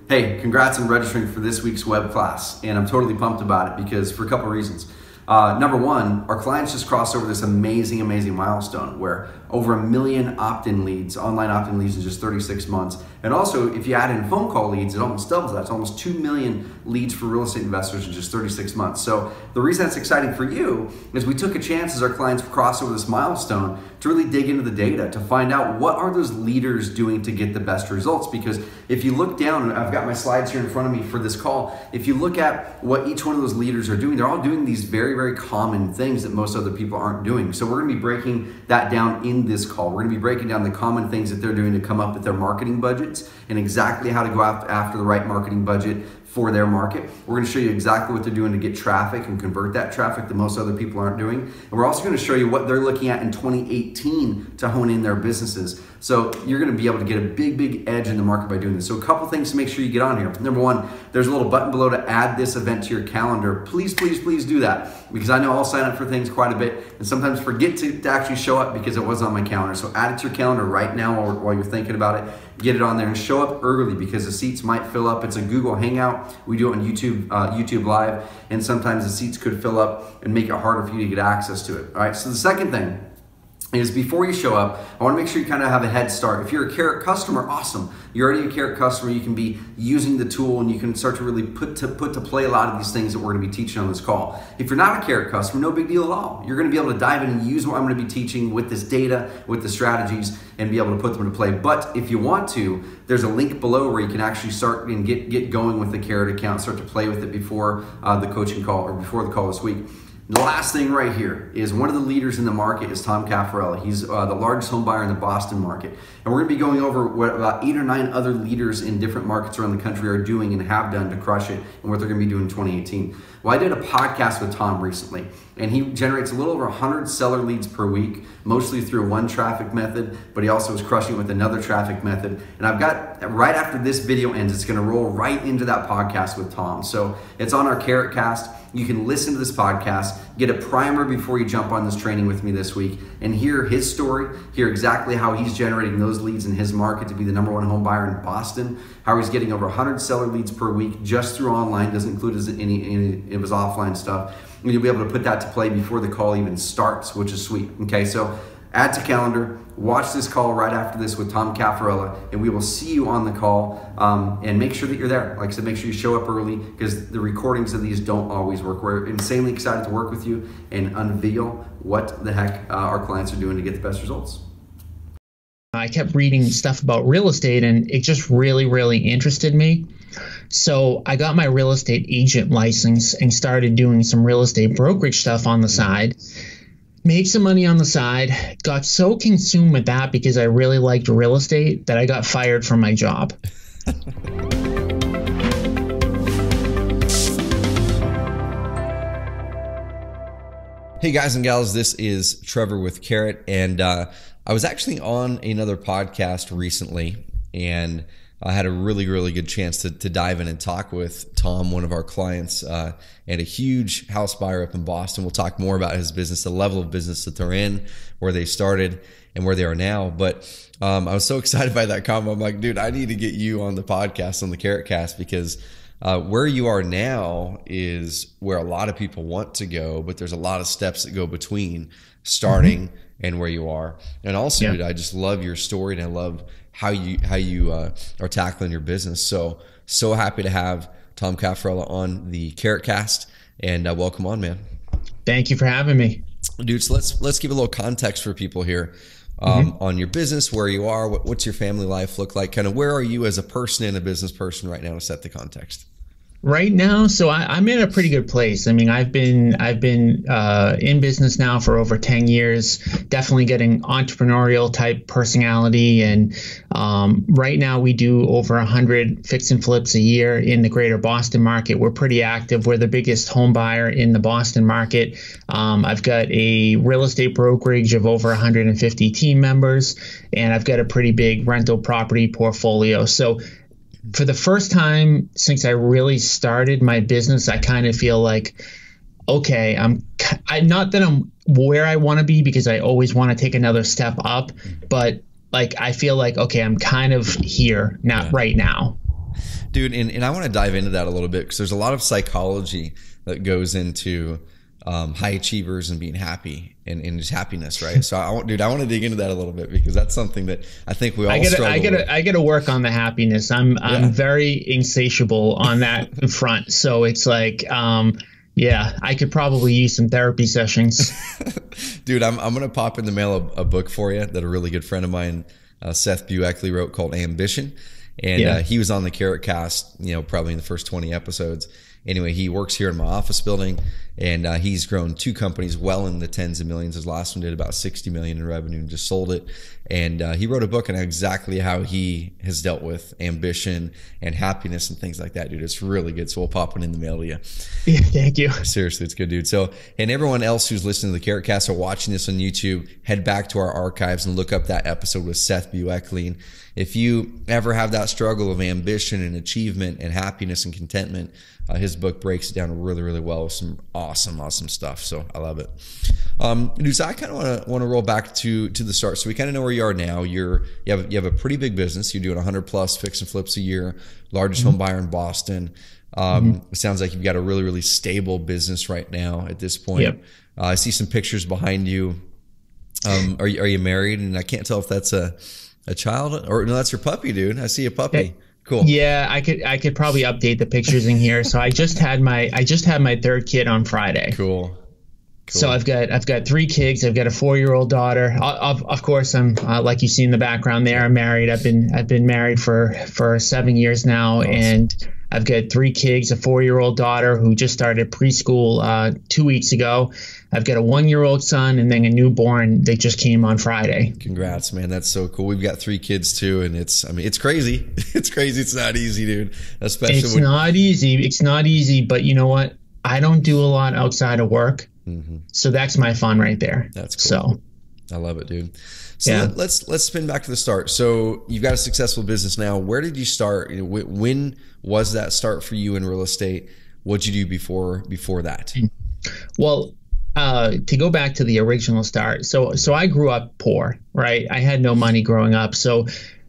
Hey, congrats on registering for this week's web class, and I'm totally pumped about it because for a couple of reasons. Number one, our clients just crossed over this amazing milestone where over 1 million opt-in leads, online opt-in leads in just 36 months. And also, if you add in phone call leads, it almost doubles that. It's almost 2 million leads for real estate investors in just 36 months. So the reason that's exciting for you is we took a chance as our clients cross over this milestone to really dig into the data to find out what are those leaders doing to get the best results. Because if you look down, and I've got my slides here in front of me for this call, if you look at what each one of those leaders are doing, they're all doing these very common things that most other people aren't doing. So we're gonna be breaking that down in this call. We're gonna be breaking down the common things that they're doing to come up with their marketing budgets and exactly how to go after the right marketing budget for their market. We're gonna show you exactly what they're doing to get traffic and convert that traffic that most other people aren't doing. And we're also gonna show you what they're looking at in 2018 to hone in their businesses. So you're gonna be able to get a big edge in the market by doing this. So a couple things to make sure you get on here. Number one, there's a little button below to add this event to your calendar. Please do that, because I know I'll sign up for things quite a bit and sometimes forget to actually show up because it was on my calendar. So add it to your calendar right now while you're thinking about it. Get it on there and show up early because the seats might fill up. It's a Google Hangout. We do it on YouTube Live, and sometimes the seats could fill up and make it harder for you to get access to it. All right, so the second thing is before you show up, I want to make sure you kind of have a head start. If you're a Carrot customer, awesome. You're already a Carrot customer, you can be using the tool and you can start to really put to play a lot of these things that we're going to be teaching on this call. If you're not a Carrot customer, no big deal at all. You're going to be able to dive in and use what I'm going to be teaching with this data, with the strategies, and be able to put them into play. But if you want to, there's a link below where you can actually start and get going with the Carrot account, start to play with it before the coaching call or before the call this week. The last thing right here is one of the leaders in the market is Tom Caffarelli. He's the largest home buyer in the Boston market. And we're gonna be going over what about 8 or 9 other leaders in different markets around the country are doing and have done to crush it and what they're gonna be doing in 2018. Well, I did a podcast with Tom recently, and he generates a little over 100 seller leads per week, mostly through one traffic method, but he also is crushing it with another traffic method. And I've got, right after this video ends, it's gonna roll right into that podcast with Tom. So it's on our Carrot Cast. You can listen to this podcast, get a primer before you jump on this training with me this week, and hear his story, hear exactly how he's generating those leads in his market to be the #1 home buyer in Boston, how he's getting over 100 seller leads per week just through online, doesn't include any of his offline stuff. And you'll be able to put that to play before the call even starts, which is sweet. Okay, so add to calendar, watch this call right after this with Tom Caffarelli, and we will see you on the call, and make sure that you're there. Like I said, make sure you show up early because the recordings of these don't always work. We're insanely excited to work with you and unveil what the heck our clients are doing to get the best results. I kept reading stuff about real estate and it just really interested me. So I got my real estate agent license and started doing some real estate brokerage stuff on the side. Made some money on the side, got so consumed with that because I really liked real estate that I got fired from my job. Hey guys and gals, this is Trevor with Carrot, and I was actually on another podcast recently, and I had a really good chance to dive in and talk with Tom, one of our clients, and a huge house buyer up in Boston. We'll talk more about his business, the level of business that they're in, where they started, and where they are now. But I was so excited by that comment. I'm like, dude, I need to get you on the podcast, on the Carrot Cast, because where you are now is where a lot of people want to go, but there's a lot of steps that go between starting and where you are. And also, dude, I just love your story, and I love how you are tackling your business. So happy to have Tom Caffarelli on the Carrot Cast, and welcome on, man. Thank you for having me, dude. So let's give a little context for people here on your business, where you are, what's your family life look like, kind of where are you as a person and a business person right now, to set the context. Right now, so I'm in a pretty good place. I mean, I've been in business now for over 10 years, definitely getting entrepreneurial type personality. And right now we do over 100 fix and flips a year in the greater Boston market. We're pretty active. We're the biggest home buyer in the Boston market. I've got a real estate brokerage of over 150 team members, and I've got a pretty big rental property portfolio. So for the first time since I really started my business, I kind of feel like, okay, I'm not that I'm where I want to be, because I always want to take another step up, but like I feel like, okay, I'm kind of here now, right now. Dude, and I want to dive into that a little bit because there's a lot of psychology that goes into high achievers and being happy and just happiness, right? So I want to dig into that a little bit because that's something that I think we all struggle with. I gotta work on the happiness. I'm very insatiable on that front. So it's like, yeah, I could probably use some therapy sessions. Dude, I'm gonna pop in the mail a book for you that a really good friend of mine, Seth Bueckley, wrote called Ambition. And he was on the Carrot Cast, probably in the first 20 episodes. Anyway, he works here in my office building, and he's grown 2 companies well in the tens of millions. His last one did about 60 million in revenue and just sold it. And he wrote a book on exactly how he has dealt with ambition and happiness and things like that, dude. It's really good. So we'll pop it in the mail to you. Yeah, thank you. Seriously, it's good, dude. So, and everyone else who's listening to the Carrot Cast or watching this on YouTube, head back to our archives and look up that episode with Seth Bueckley. If you ever have that struggle of ambition and achievement and happiness and contentment, his book breaks it down really, really well with some awesome stuff. So I love it. Dude, so I kind of want to roll back to the start. So we kind of know where you are now. You have a pretty big business. You're doing 100 plus fix and flips a year, largest home buyer in Boston. It sounds like you've got a really, really stable business right now at this point. Yep. I see some pictures behind you. Are you married? And I can't tell if that's a child or no, that's your puppy, dude. I see a puppy. Cool. Yeah, I could probably update the pictures in here. So I just had my 3rd kid on Friday. Cool. So I've got 3 kids. I've got a 4-year-old daughter. Of course, I'm like you see in the background there. I'm married. I've been married for 7 years now, awesome. And I've got 3 kids, a 4-year-old daughter who just started preschool 2 weeks ago. I've got a 1-year-old son and then a newborn that just came on Friday. Congrats, man. That's so cool. We've got 3 kids too. And it's crazy. It's crazy. It's not easy, dude. It's not easy, but you know what? I don't do a lot outside of work. Mm-hmm. So that's my fun right there. That's cool. So I love it, dude. So yeah. Let's spin back to the start. So you've got a successful business now. Where did you start? When was that start for you in real estate? What'd you do before that? Well, to go back to the original start. So I grew up poor, right? I had no money growing up. So,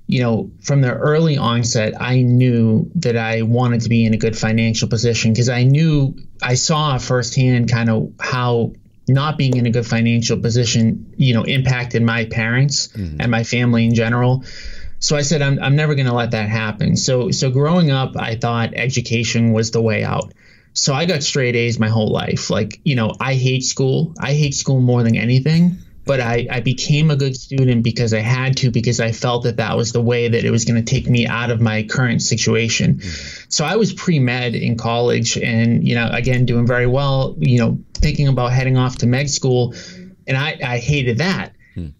from the early onset, I knew that I wanted to be in a good financial position because I saw firsthand kind of how not being in a good financial position, impacted my parents and my family in general. So I said, I'm never going to let that happen. So growing up, I thought education was the way out. So I got straight A's my whole life. Like, I hate school. I hate school more than anything. But I became a good student because I had to, because I felt that was the way that it was going to take me out of my current situation. So I was pre-med in college and, again, doing very well, thinking about heading off to med school. And I hated that.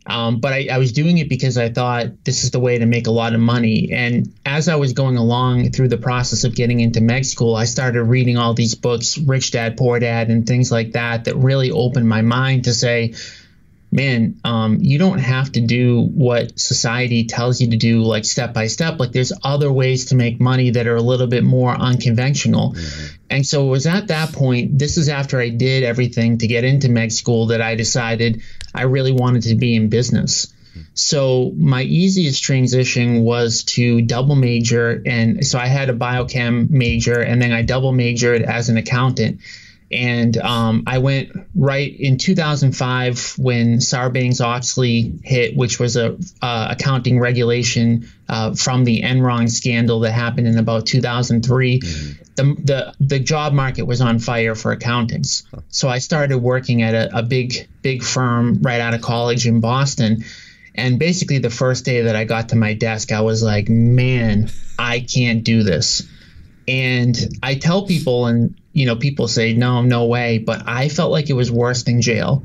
But I was doing it because I thought this is the way to make a lot of money. And as I was going along through the process of getting into med school, I started reading all these books, Rich Dad, Poor Dad, and things like that really opened my mind to say, man, you don't have to do what society tells you to do, like step by step. Like there's other ways to make money that are a little bit more unconventional. And so it was at that point, this is after I did everything to get into med school, that I decided I really wanted to be in business. So my easiest transition was to double major. And so I had a biochem major and then I double majored as an accountant. And I went right in 2005 when Sarbanes-Oxley hit, which was a accounting regulation from the Enron scandal that happened in about 2003. The job market was on fire for accountants. So I started working at a big firm right out of college in Boston. And basically the first day that I got to my desk, I was like, man, I can't do this. And I tell people, and people say, no way. But I felt like it was worse than jail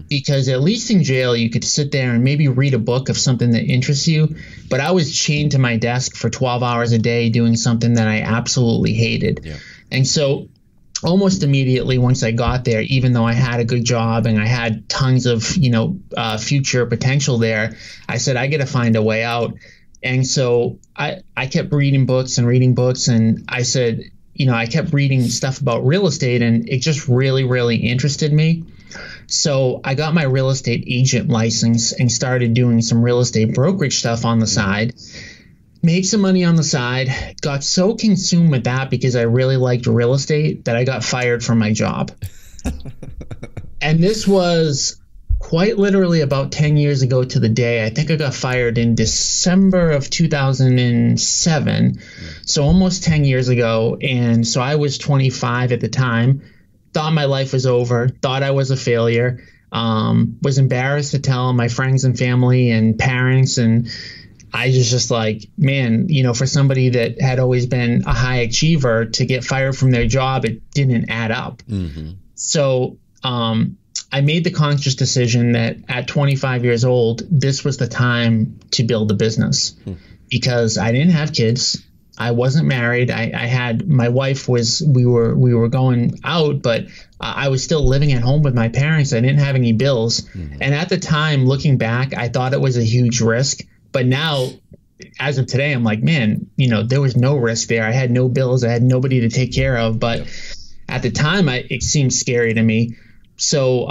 because at least in jail, you could sit there and maybe read a book of something that interests you. But I was chained to my desk for 12 hours a day doing something that I absolutely hated. Yeah. And so almost immediately once I got there, even though I had a good job and I had tons of, future potential there, I said, I got to find a way out. And so I kept reading books, and I said, I kept reading stuff about real estate, and it just really, really interested me. So I got my real estate agent license and started doing some real estate brokerage stuff on the side. made some money on the side, got so consumed with that because I really liked real estate that I got fired from my job. And this was quite literally about 10 years ago to the day. I think I got fired in December of 2007. So almost 10 years ago. And so I was 25 at the time, thought my life was over, thought I was a failure, was embarrassed to tell my friends and family and parents. And I was just like, man, for somebody that had always been a high achiever, to get fired from their job, it didn't add up. Mm-hmm. So I made the conscious decision that at 25 years old, this was the time to build a business, because I didn't have kids. I wasn't married. I had, my wife was, we were going out, but I was still living at home with my parents. I didn't have any bills. Mm-hmm. And at the time, looking back, I thought it was a huge risk. But now, as of today, I'm like, man, there was no risk there. I had no bills. I had nobody to take care of. But at the time, it seemed scary to me. So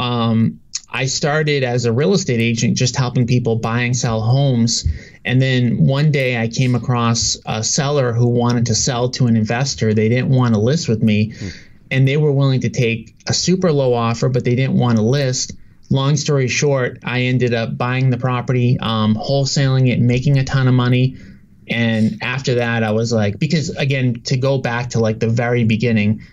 I started as a real estate agent, just helping people buy and sell homes. And then one day I came across a seller who wanted to sell to an investor. They didn't want to list with me, and they were willing to take a super low offer, but they didn't want to list. Long story short, I ended up buying the property, wholesaling it, making a ton of money. And after that, I was like, because again, to go back to like the very beginning,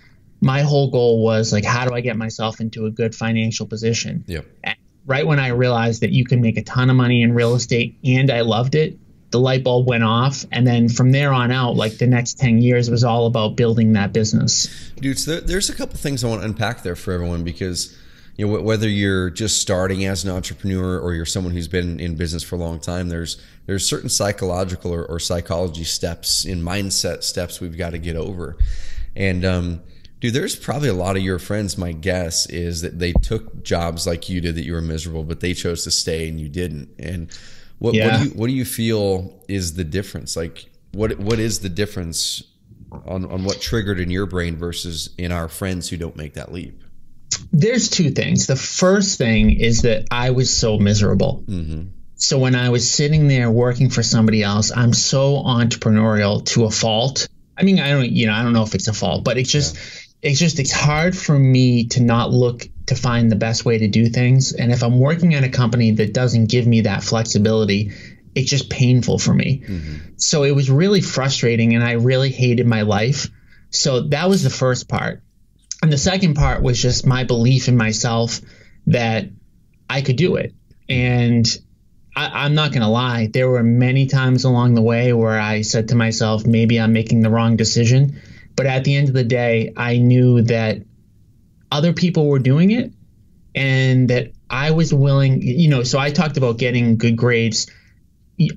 my whole goal was like, how do I get myself into a good financial position? Yep. And right when I realized that you can make a ton of money in real estate and I loved it, the light bulb went off. And then from there on out, like the next 10 years was all about building that business. Dude, so there's a couple things I want to unpack there for everyone, because whether you're just starting as an entrepreneur or you're someone who's been in business for a long time, there's certain psychological or psychology steps, in mindset steps we've got to get over. And dude, there's probably a lot of your friends, my guess is that they took jobs like you did, that you were miserable, but they chose to stay and you didn't. And what do you feel is the difference? Like what is the difference on what triggered in your brain versus in our friends who don't make that leap? There's two things. The first thing is that I was so miserable. Mm-hmm. So when I was sitting there working for somebody else, I'm so entrepreneurial to a fault. I mean, I don't know if it's a fault, but it's hard for me to not look to find the best way to do things. And if I'm working at a company that doesn't give me that flexibility, it's just painful for me. Mm-hmm. So it was really frustrating and I really hated my life. So that was the first part. And the second part was just my belief in myself that I could do it. And I'm not going to lie. There were many times along the way where I said to myself, maybe I'm making the wrong decision. But at the end of the day, I knew that other people were doing it and that I was willing, so I talked about getting good grades.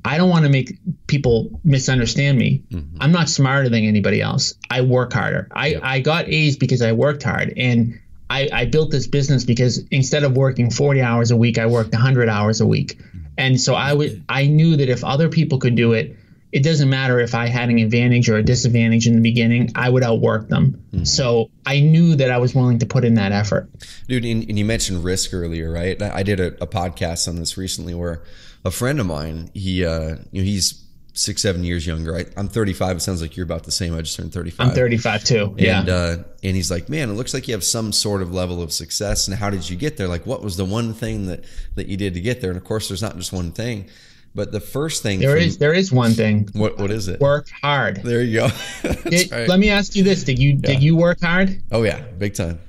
I don't want to make people misunderstand me. Mm-hmm. I'm not smarter than anybody else. I work harder. I got A's because I worked hard, and I built this business because instead of working 40 hours a week, I worked 100 hours a week. And so I knew that if other people could do it, it doesn't matter if I had an advantage or a disadvantage in the beginning, I would outwork them. Mm-hmm. So I knew that I was willing to put in that effort. Dude, and you mentioned risk earlier, right? I did a podcast on this recently where a friend of mine, he's 6-7 years younger. I'm 35. It sounds like you're about the same. I just turned 35. I'm 35 too. Yeah. And he's like, man, it looks like you have some sort of level of success. And how did you get there? Like, what was the one thing that you did to get there? And of course, there's not just one thing. But the first thing there is one thing. What is it? Work hard. There you go. Right. Let me ask you this: Did you work hard? Oh yeah, big time.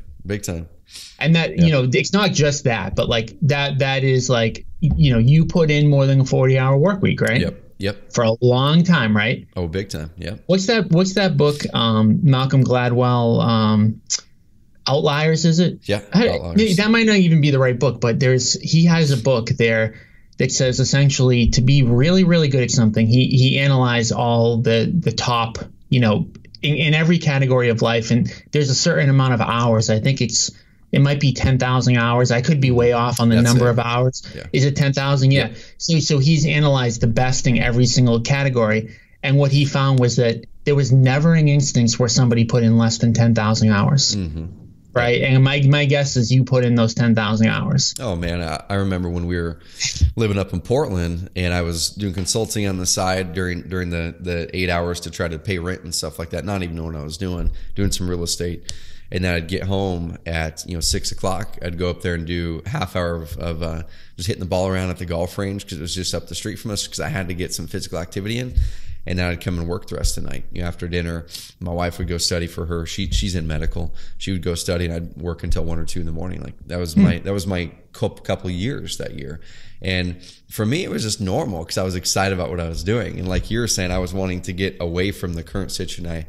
And that it's not just that, but like that is like you put in more than a 40-hour work week, right? Yep. For a long time, right? Oh, big time. Yeah. What's that book? Malcolm Gladwell. Outliers, is it? Yeah. Outliers. That might not even be the right book, but he has a book there that says essentially to be really, really good at something, he analyzed all the top, in every category of life. And there's a certain amount of hours. I think it might be 10,000 hours. I could be way off on the number of hours. Yeah. Is it 10,000? Yeah. So he's analyzed the best in every single category. And what he found was that there was never an instance where somebody put in less than 10,000 hours. Mm-hmm. right? And my guess is you put in those 10,000 hours. Oh man, I remember when we were living up in Portland, and I was doing consulting on the side during the 8 hours to try to pay rent and stuff like that, not even knowing what I was doing some real estate. And then I'd get home at 6 o'clock. I'd go up there and do a half hour of just hitting the ball around at the golf range, because it was just up the street from us, because I had to get some physical activity in. And then I'd come and work the rest of the night. After dinner, my wife would go study for her. She's in medical. She would go study, and I'd work until 1 or 2 in the morning. Like that was my couple years that year. And for me, it was just normal, because I was excited about what I was doing. And like you were saying, I was wanting to get away from the current situation I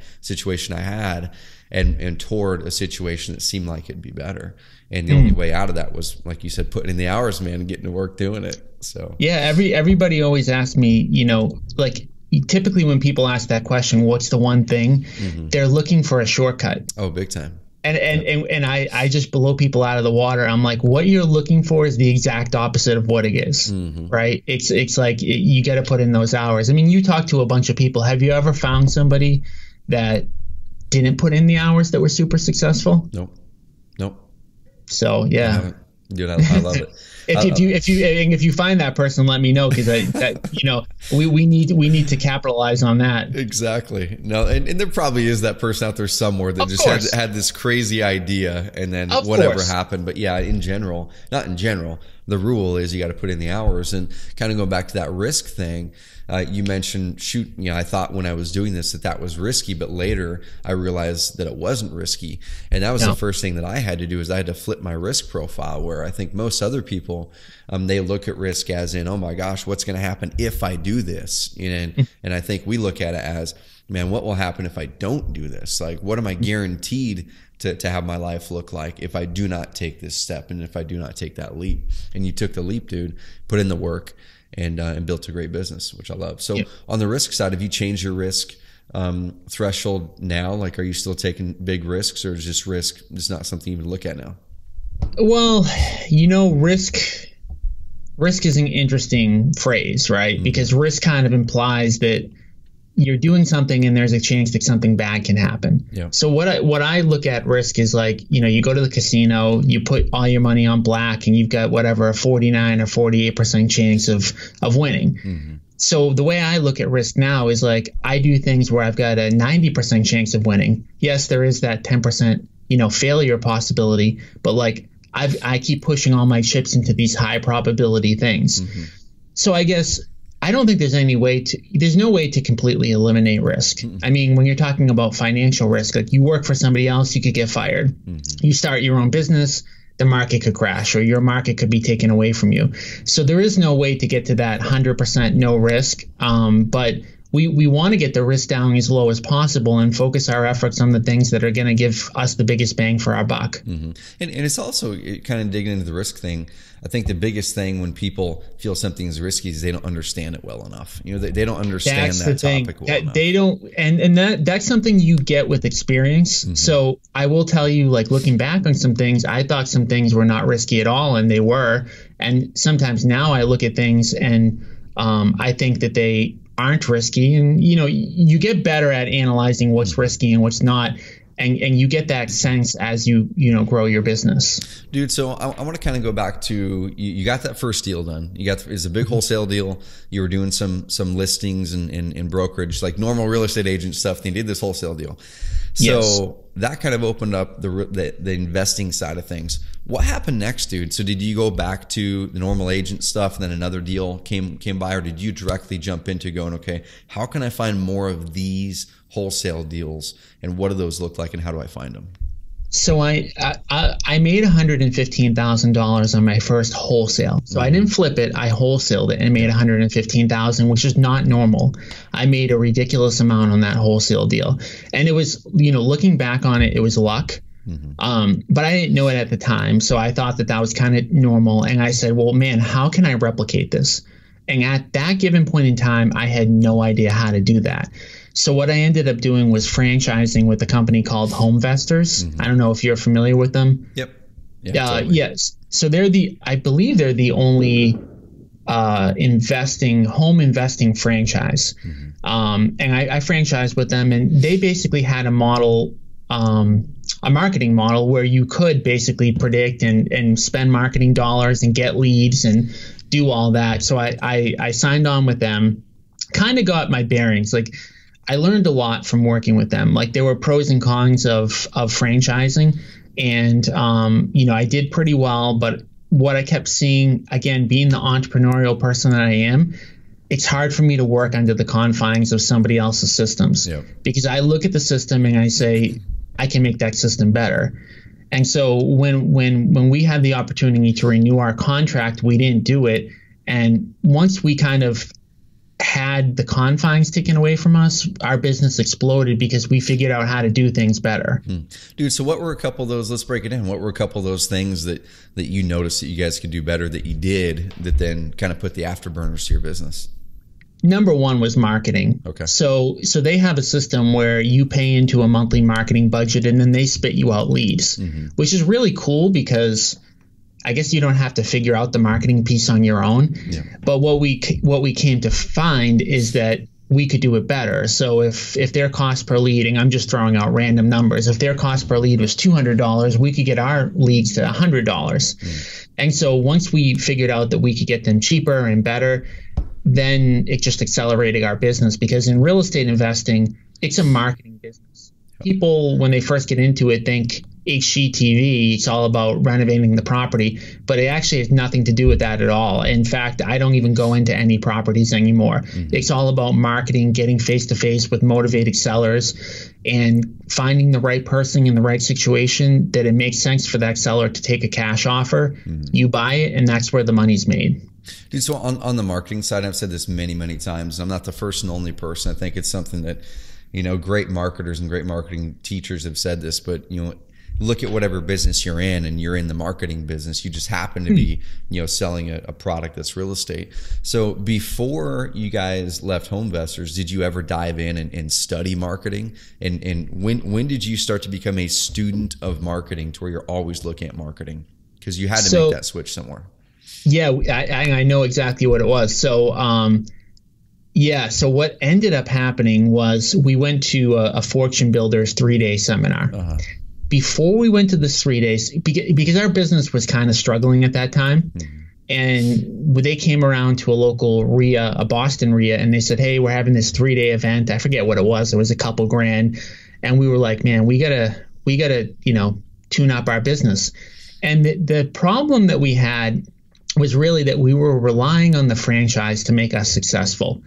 had, and toward a situation that seemed like it'd be better. And the only way out of that was, like you said, putting in the hours, man, and getting to work doing it. So yeah, everybody always asks me, like typically when people ask that question, what's the one thing, they're looking for a shortcut. Oh, big time. And I just blow people out of the water. I'm like, what you're looking for is the exact opposite of what it is, right? It's like you got to put in those hours. I mean, you talk to a bunch of people. Have you ever found somebody that didn't put in the hours that were super successul? Nope. So yeah, dude, I love it. If you find that person, let me know, because we need to capitalize on that. Exactly. No, and there probably is that person out there somewhere that just had this crazy idea, and then whatever happened. But yeah, not in general, the rule is you got to put in the hours. And kind of going back to that risk thing, you mentioned, I thought when I was doing this that was risky, but later I realized that it wasn't risky. And that was the first thing that I had to do, is I had to flip my risk profile, where I think most other people, they look at risk as in, oh my gosh, what's going to happen if I do this? And I think we look at it as, man, what will happen if I don't do this? Like, what am I guaranteed to have my life look like if I do not take this step, and if I do not take that leap? And you took the leap, dude, put in the work, and built a great business, which I love. So on the risk side, have you changed your risk threshold now? Like, are you still taking big risks, or is just risk just not something you even look at now? Well, risk is an interesting phrase, right? Because risk kind of implies that you're doing something and there's a chance that something bad can happen. Yeah. So what I look at risk is like, you go to the casino, you put all your money on black, and you've got whatever, a 49 or 48% chance of winning. So the way I look at risk now is like, I do things where I've got a 90% chance of winning. Yes, there is that 10%, failure possibility, but like I keep pushing all my chips into these high probability things. So I guess I don't think there's no way to completely eliminate risk. I mean, when you're talking about financial risk, like you work for somebody else, you could get fired. You start your own business, the market could crash, or your market could be taken away from you. So there is no way to get to that 100% no risk. But we want to get the risk down as low as possible and focus our efforts on the things that are going to give us the biggest bang for our buck. And it's also kind of digging into the risk thing. I think the biggest thing when people feel something is risky is they don't understand it well enough. They don't understand that topic well enough. They don't, and that's something you get with experience. So I will tell you, like looking back on some things, I thought some things were not risky at all, and they were. And sometimes now I look at things and I think that they aren't risky, and you get better at analyzing what's risky and what's not, and you get that sense as you grow your business, dude. So I want to kind of go back to you got that first deal done. It's a big wholesale deal. You were doing some listings and brokerage, like normal real estate agent stuff, and you did this wholesale deal. So that kind of opened up the investing side of things. What happened next, dude? So did you go back to the normal agent stuff, and then another deal came by, or did you directly jump into going, okay, how can I find more of these wholesale deals, and what do those look like, and how do I find them? So I made $115,000 on my first wholesale. So I didn't flip it. I wholesaled it and made $115,000, which is not normal. I made a ridiculous amount on that wholesale deal. And it was, looking back on it, it was luck. But I didn't know it at the time. So I thought that was kind of normal. And I said, well, man, how can I replicate this? And at that given point in time, I had no idea how to do that. So what I ended up doing was franchising with a company called HomeVestors. I don't know if you're familiar with them. Yep. Yeah, totally. Yes. So I believe they're the only home investing franchise. And I franchised with them, and they basically had a model a marketing model where you could basically predict and spend marketing dollars and get leads and do all that. So I signed on with them, kind of got my bearings. Like, I learned a lot from working with them. Like, there were pros and cons of franchising, and I did pretty well. But what I kept seeing, again, being the entrepreneurial person that I am, it's hard for me to work under the confines of somebody else's systems. Yep. Because I look at the system and I say, I can make that system better. And so when we had the opportunity to renew our contract, we didn't do it. And once we kind of had the confines taken away from us, our business exploded because we figured out how to do things better. Dude, so what were a couple of those, let's break it down. What were a couple of those things that you noticed that you guys could do better that you did that then kind of put the afterburners to your business? Number one was marketing. Okay. So they have a system where you pay into a monthly marketing budget and then they spit you out leads, which is really cool because I guess you don't have to figure out the marketing piece on your own. Yeah. But what we came to find is that we could do it better. So if their cost per lead, and I'm just throwing out random numbers, if their cost per lead was $200, we could get our leads to $100. And so once we figured out that we could get them cheaper and better, then it just accelerated our business, because in real estate investing, it's a marketing business. People, when they first get into it, think HGTV, it's all about renovating the property, but it actually has nothing to do with that at all. In fact, I don't even go into any properties anymore. It's all about marketing, getting face-to-face with motivated sellers, and finding the right person in the right situation that it makes sense for that seller to take a cash offer. You buy it, and that's where the money's made. Dude, so on the marketing side, I've said this many, many times. I'm not the first and only person. I think it's something that, great marketers and great marketing teachers have said this, but, look at whatever business you're in, and you're in the marketing business. You just happen to be, selling a product that's real estate. So before you guys left HomeVestors, did you ever dive in and study marketing? And when did you start to become a student of marketing to where you're always looking at marketing? Because you had to make that switch somewhere. Yeah, I know exactly what it was. So, so what ended up happening was we went to a Fortune Builders 3-day seminar. Before we went to this 3 days, because our business was kind of struggling at that time, and they came around to a local RIA, a Boston RIA, and they said, hey, we're having this 3-day event. I forget what it was. It was a couple grand. And we were like, man, we gotta, tune up our business. And the problem that we had was really that we were relying on the franchise to make us successful.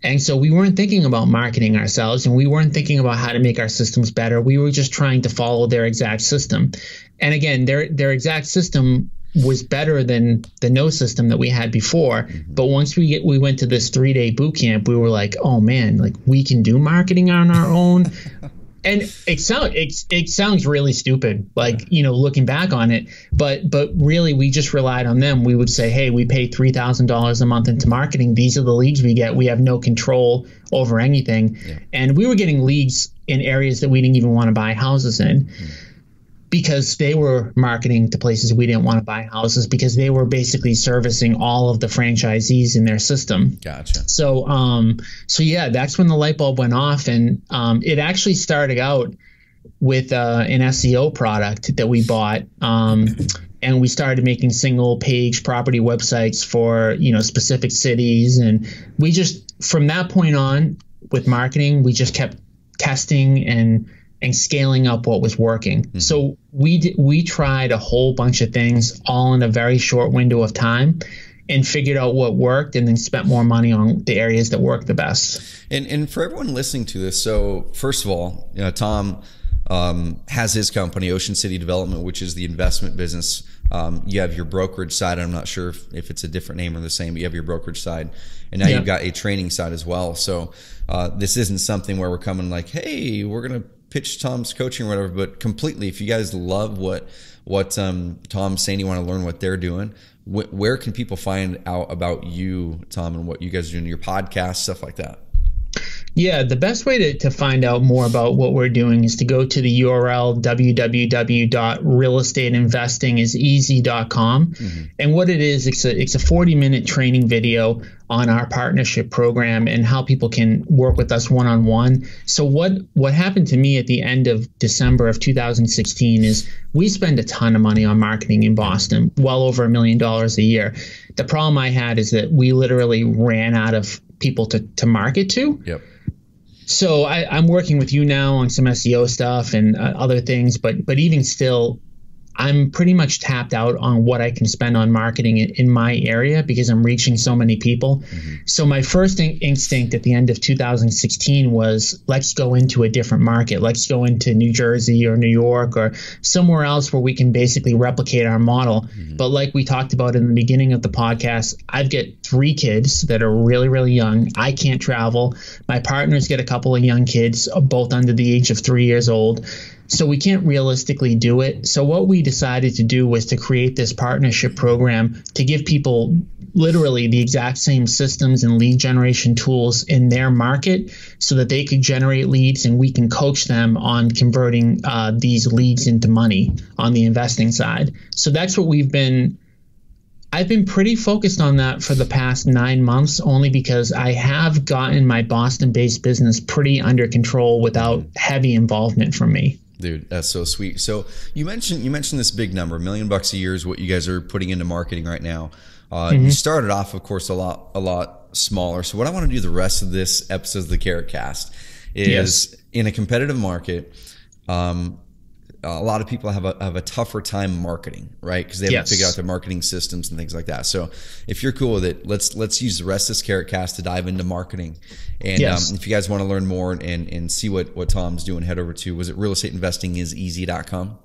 And so we weren't thinking about marketing ourselves, and we weren't thinking about how to make our systems better. We were just trying to follow their exact system. And again, their exact system was better than the no system that we had before. But once we went to this 3-day boot camp, we were like, oh man, like we can do marketing on our own. And it sounds really stupid, like, looking back on it, but really we just relied on them. We would say, hey, we pay $3,000 a month into marketing. These are the leads we get. We have no control over anything. And we were getting leads in areas that we didn't even want to buy houses in, because they were marketing to places we didn't want to buy houses, because they were basically servicing all of the franchisees in their system. Gotcha. So yeah, that's when the light bulb went off, and it actually started out with an SEO product that we bought, and we started making single page property websites for specific cities, and we just, from that point on with marketing, we just kept testing and scaling up what was working. So we tried a whole bunch of things all in a very short window of time, and figured out what worked, and then spent more money on the areas that worked the best. And for everyone listening to this, so first of all, Tom has his company, Ocean City Development, which is the investment business. You have your brokerage side. I'm not sure if it's a different name or the same, but you have your brokerage side. And now you've got a training side as well. So this isn't something where we're coming like, hey, we're going to pitch Tom's coaching or whatever, but completely, if you guys love what Tom's saying, you want to learn what they're doing, where can people find out about you, Tom, and what you guys are doing, your podcast, stuff like that? Yeah, the best way to find out more about what we're doing is to go to the URL www.realestateinvestingiseasy.com. Mm-hmm. And what it is, it's a 40-minute training video on our partnership program and how people can work with us one-on-one. So what happened to me at the end of December of 2016 is we spend a ton of money on marketing in Boston, well over $1 million a year. The problem I had is that we literally ran out of people to market to. Yep. So I'm working with you now on some SEO stuff and other things, but even still, I'm pretty much tapped out on what I can spend on marketing in my area because I'm reaching so many people. Mm-hmm. So my first instinct at the end of 2016 was, let's go into a different market. Let's go into New Jersey or New York or somewhere else where we can basically replicate our model. Mm-hmm. But like we talked about in the beginning of the podcast, I've got 3 kids that are really, really young. I can't travel. My partners get a couple of young kids, both under the age of 3 years old. So we can't realistically do it. So what we decided to do was to create this partnership program to give people literally the exact same systems and lead generation tools in their market so that they could generate leads and we can coach them on converting these leads into money on the investing side. So that's what I've been pretty focused on that for the past 9 months, only because I have gotten my Boston-based business pretty under control without heavy involvement from me. Dude, that's so sweet. So you mentioned this big number, $1 million a year is what you guys are putting into marketing right now. You started off, of course, a lot smaller. So what I want to do the rest of this episode of the Carrot Cast is in a competitive market. A lot of people have a tougher time marketing, right? Because they haven't figured out their marketing systems and things like that. So if you're cool with it, let's use the rest of this Carrot Cast to dive into marketing. And if you guys want to learn more and see what Tom's doing, head over to, was it realestateinvestingiseasy.com?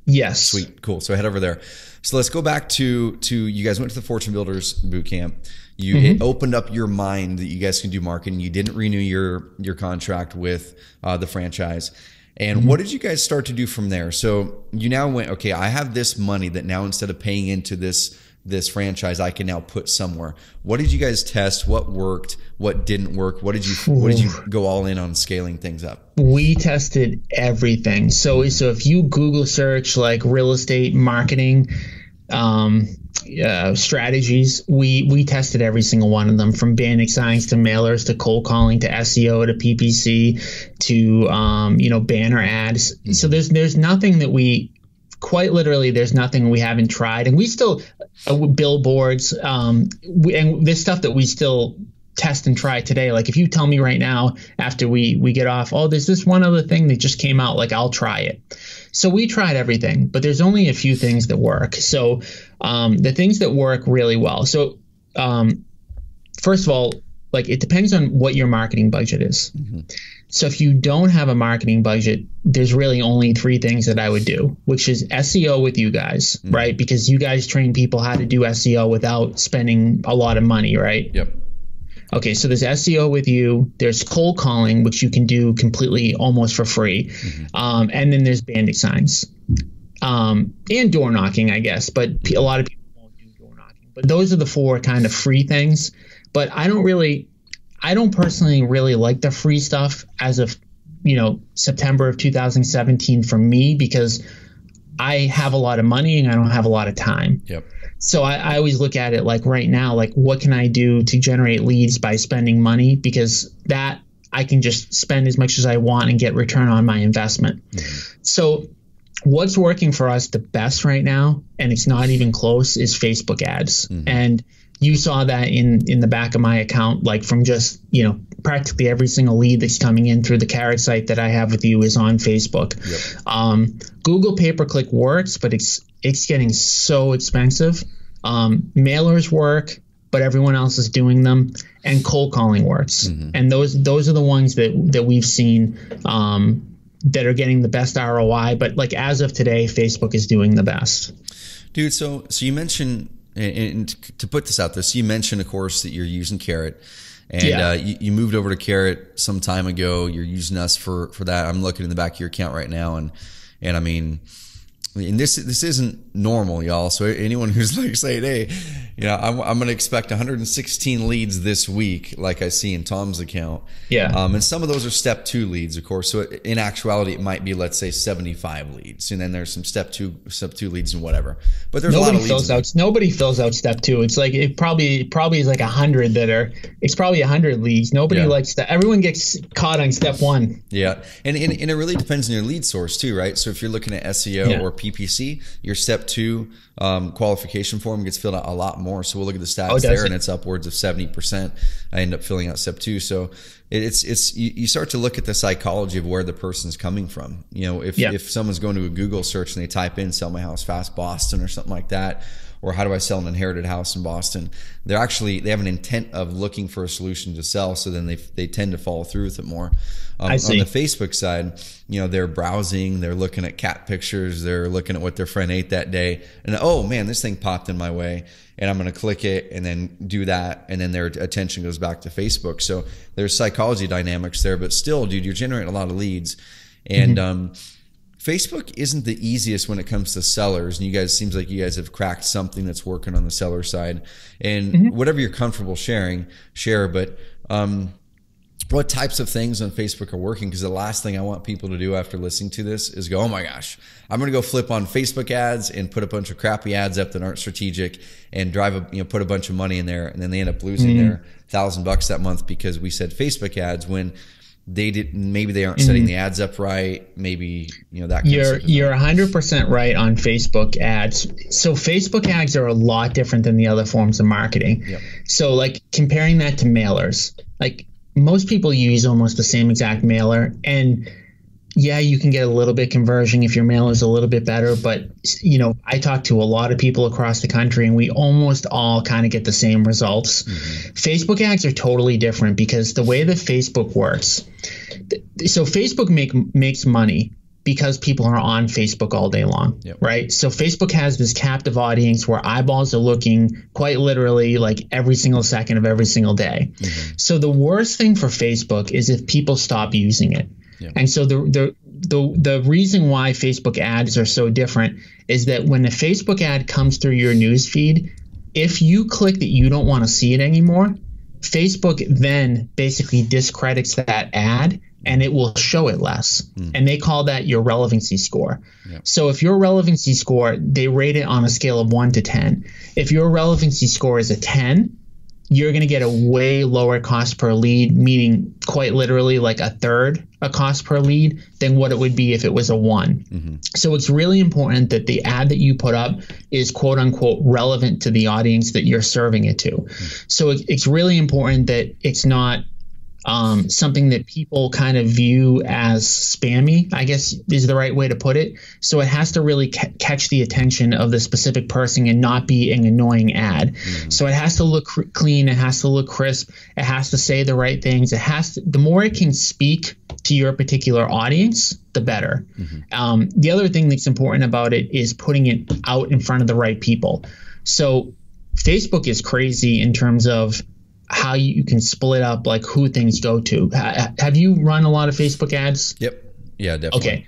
Yes. Sweet. Cool. So head over there. So let's go back to you guys went to the Fortune Builders Bootcamp. It opened up your mind that you guys can do marketing. You didn't renew your contract with the franchise. And what did you guys start to do from there? So you now went, okay, I have this money that now instead of paying into this franchise, I can now put somewhere. What did you guys test? What worked? What didn't work? What did you go all in on scaling things up? We tested everything. So if you Google search like real estate marketing strategies, we tested every single one of them, from banding signs to mailers to cold calling to SEO to PPC to banner ads. So there's nothing that we quite literally there's nothing we haven't tried, and we still billboards and there's stuff that we still test and try today. Like if you tell me right now after we get off, oh, there's this one other thing that just came out, like I'll try it. So we tried everything, but there's only a few things that work. So the things that work really well. So first of all, like it depends on what your marketing budget is. So if you don't have a marketing budget, there's really only 3 things that I would do, which is SEO with you guys, right? Because you guys train people how to do SEO without spending a lot of money, right? Yep. Okay, so there's SEO with you. There's cold calling, which you can do completely almost for free. And then there's banding signs and door knocking, I guess. But a lot of people won't do door knocking. But those are the 4 kind of free things. But I don't personally really like the free stuff as of, September of 2017 for me, because I have a lot of money and I don't have a lot of time. Yep. So I always look at it like right now, like what can I do to generate leads by spending money? Because that I can just spend as much as I want and get return on my investment. So what's working for us the best right now, and it's not even close, is Facebook ads. And you saw that in the back of my account, like from just, practically every single lead that's coming in through the Carrot site that I have with you is on Facebook. Google pay-per-click works, but it's getting so expensive. Mailers work, but everyone else is doing them, and cold calling works. And those are the ones that we've seen that are getting the best ROI. But like as of today, Facebook is doing the best. Dude, so you mentioned, and to put this out there, so you mentioned, of course, that you're using Carrot. And you moved over to Carrot some time ago. You're using us for that. I'm looking in the back of your account right now, and I mean, and this isn't normal, y'all. So anyone who's like saying, hey, I'm going to expect 116 leads this week, like I see in Tom's account. Yeah. And some of those are step 2 leads, of course. So in actuality, it might be, let's say, 75 leads, and then there's some step two leads and whatever. But there's a lot of leads. Nobody fills out step 2. It's like it probably is like 100 it's probably 100 leads. Nobody likes that. Everyone gets caught on step 1. Yeah, and it really depends on your lead source too, right? So if you're looking at SEO or PPC, your step 2 qualification form gets filled out a lot more. So we'll look at the stats there, and it's upwards of 70%. I end up filling out step 2. So it's you start to look at the psychology of where the person's coming from. If someone's going to a Google search and they type in "sell my house fast Boston" or something like that, or how do I sell an inherited house in Boston, they have an intent of looking for a solution to sell. So then they tend to follow through with it more. On the Facebook side, they're browsing, they're looking at cat pictures, they're looking at what their friend ate that day, and oh man, this thing popped in my way, and I'm going to click it and then do that, and then their attention goes back to Facebook. So there's psychology dynamics there, but still, dude, you're generating a lot of leads, and Facebook isn't the easiest when it comes to sellers, and seems like you guys have cracked something that's working on the seller side, and whatever you're comfortable sharing, share. But what types of things on Facebook are working? Because the last thing I want people to do after listening to this is go, oh my gosh, I'm going to go flip on Facebook ads and put a bunch of crappy ads up that aren't strategic and put a bunch of money in there, and then they end up losing their $1,000 that month because we said Facebook ads when maybe they aren't setting the ads up right. Maybe, that kind of stuff. You're 100% right on Facebook ads. So Facebook ads are a lot different than the other forms of marketing. Yep. So like comparing that to mailers, like most people use almost the same exact mailer, and you can get a little bit conversion if your mailer is a little bit better. But, I talk to a lot of people across the country, and we almost all kind of get the same results. Facebook ads are totally different because the way that Facebook works, so Facebook makes money because people are on Facebook all day long, right? So Facebook has this captive audience where eyeballs are looking quite literally like every single second of every single day. So the worst thing for Facebook is if people stop using it. And so the reason why Facebook ads are so different is that when a Facebook ad comes through your news feed, if you click that you don't want to see it anymore, Facebook then basically discredits that ad and it will show it less. And they call that your relevancy score. So if your relevancy score, they rate it on a scale of 1 to 10. If your relevancy score is a 10, you're going to get a way lower cost per lead, meaning quite literally like a third a cost per lead than what it would be if it was a 1. So it's really important that the ad that you put up is quote unquote relevant to the audience that you're serving it to. So it's really important that it's not something that people kind of view as spammy, I guess is the right way to put it. So it has to really catch the attention of the specific person and not be an annoying ad. So it has to look clean. It has to look crisp. It has to say the right things. The more it can speak to your particular audience, the better. The other thing that's important about it is putting it out in front of the right people. So Facebook is crazy in terms of how you can split up like who things go to. Have you run a lot of Facebook ads? Yep. Yeah, definitely. Okay.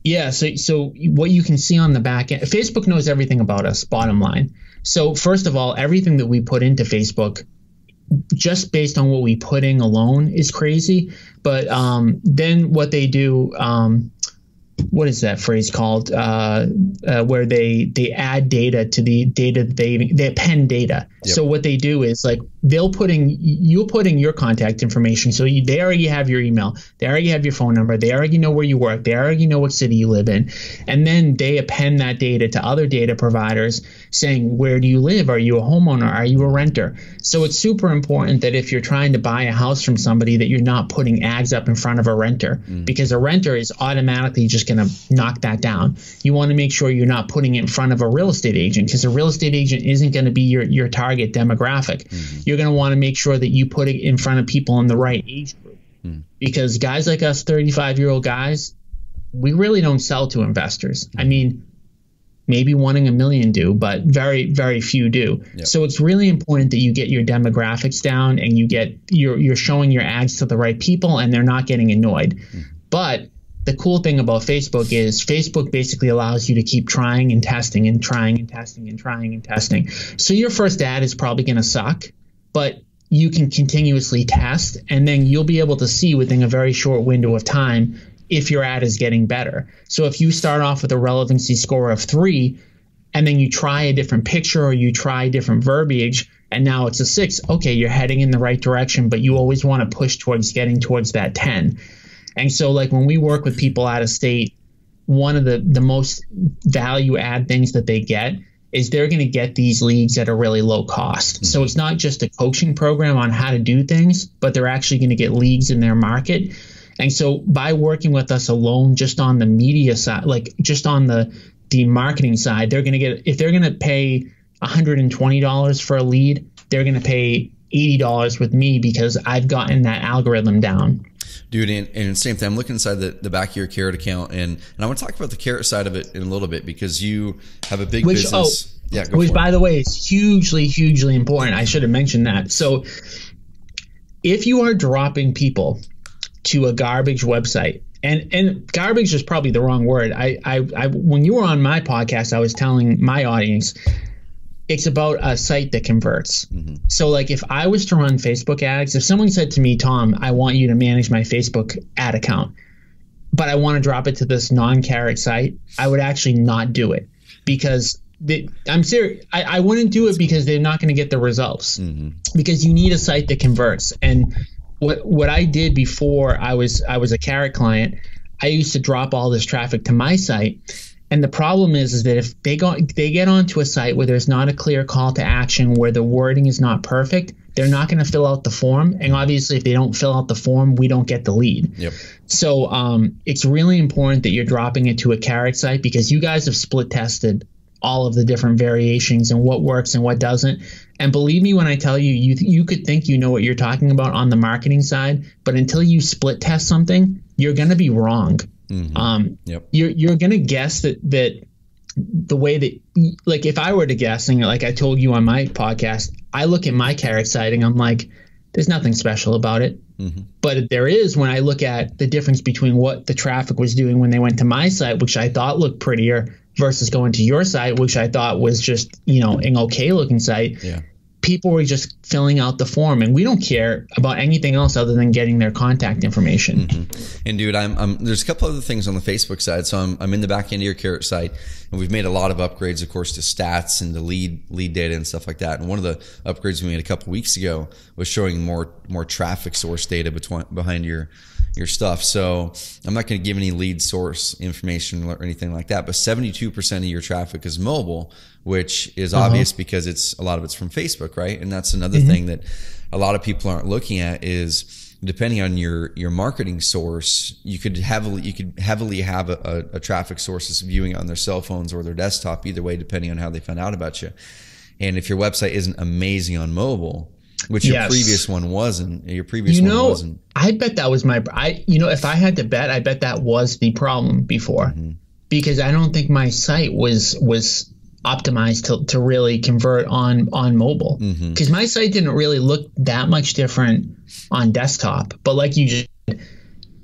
Yeah. So what you can see on the back end, Facebook knows everything about us, bottom line. So first of all, everything that we put into Facebook, just based on what we put in alone, is crazy. But then what they do, what is that phrase called? Where they add data to the data they append data. So what they do is like you'll put in your contact information. So they already have your email, they already have your phone number, they already know where you work, they already know what city you live in, and then they append that data to other data providers saying, where do you live? Are you a homeowner? Are you a renter? So it's super important that if you're trying to buy a house from somebody, that you're not putting ads up in front of a renter, because a renter is automatically just going to knock that down. You want to make sure you're not putting it in front of a real estate agent, because a real estate agent isn't going to be your target demographic. You're going to want to make sure that you put it in front of people in the right age group, because guys like us, 35-year-old guys, we really don't sell to investors. I mean, maybe 1 in a million do, but very, very few do. So it's really important that you get your demographics down and you're showing your ads to the right people and they're not getting annoyed. But the cool thing about Facebook is Facebook basically allows you to keep trying and testing and trying and testing and trying and testing. So your first ad is probably going to suck, but you can continuously test, and then you'll be able to see within a very short window of time if your ad is getting better. So if you start off with a relevancy score of 3, and then you try a different picture or you try different verbiage, and now it's a 6, okay, you're heading in the right direction, but you always want to push towards getting towards that 10. And so like when we work with people out of state, one of the most value add things that they get is they're going to get these leads at a really low cost. So it's not just a coaching program on how to do things, but they're actually going to get leads in their market. And so by working with us alone, just on the media side, like just on the marketing side, they're going to get, if they're going to pay $120 for a lead, they're going to pay $80 with me because I've gotten that algorithm down. Dude, and same thing. I'm looking inside the back of your Carrot account, and I want to talk about the Carrot side of it in a little bit because you have a big business. Which, by the way, is hugely, hugely important. I should have mentioned that. So if you are dropping people to a garbage website, and garbage is probably the wrong word. I when you were on my podcast, I was telling my audience, it's about a site that converts. Mm-hmm. So like if I was to run Facebook ads, if someone said to me, Tom, I want you to manage my Facebook ad account, but I want to drop it to this non-Carrot site, I would actually not do it because I'm serious. I wouldn't do it because they're not going to get the results because you need a site that converts. And what I did before I was a Carrot client, I used to drop all this traffic to my site. And the problem is that if they get onto a site where there's not a clear call to action, where the wording is not perfect, they're not going to fill out the form. And obviously, if they don't fill out the form, we don't get the lead. Yep. So it's really important that you're dropping it to a Carrot site because you guys have split tested all of the different variations and what works and what doesn't. And believe me when I tell you, you could think you know what you're talking about on the marketing side, but until you split test something, you're going to be wrong. Mm-hmm. You're going to guess that the way that, like if I were to guess, and like I told you on my podcast, I look at my Carrot site and I'm like, there's nothing special about it. Mm-hmm. But there is when I look at the difference between what the traffic was doing when they went to my site, which I thought looked prettier, versus going to your site, which I thought was just, an okay looking site. Yeah. People were just filling out the form, and we don't care about anything else other than getting their contact information. Mm-hmm. And dude, there's a couple other things on the Facebook side. So I'm in the back end of your Carrot site, and we've made a lot of upgrades, of course, to stats and the lead data and stuff like that. And one of the upgrades we made a couple weeks ago was showing more traffic source data behind your stuff. So I'm not going to give any lead source information or anything like that, but 72% of your traffic is mobile, which is obvious because a lot of it's from Facebook, right? And that's another thing that a lot of people aren't looking at is depending on your marketing source, you could heavily have a traffic source viewing it on their cell phones or their desktop, either way, depending on how they found out about you. And if your website isn't amazing on mobile, which your previous one wasn't. I bet that was if I had to bet, I bet that was the problem before, because I don't think my site was optimized to really convert on mobile, because my site didn't really look that much different on desktop. But like you just said,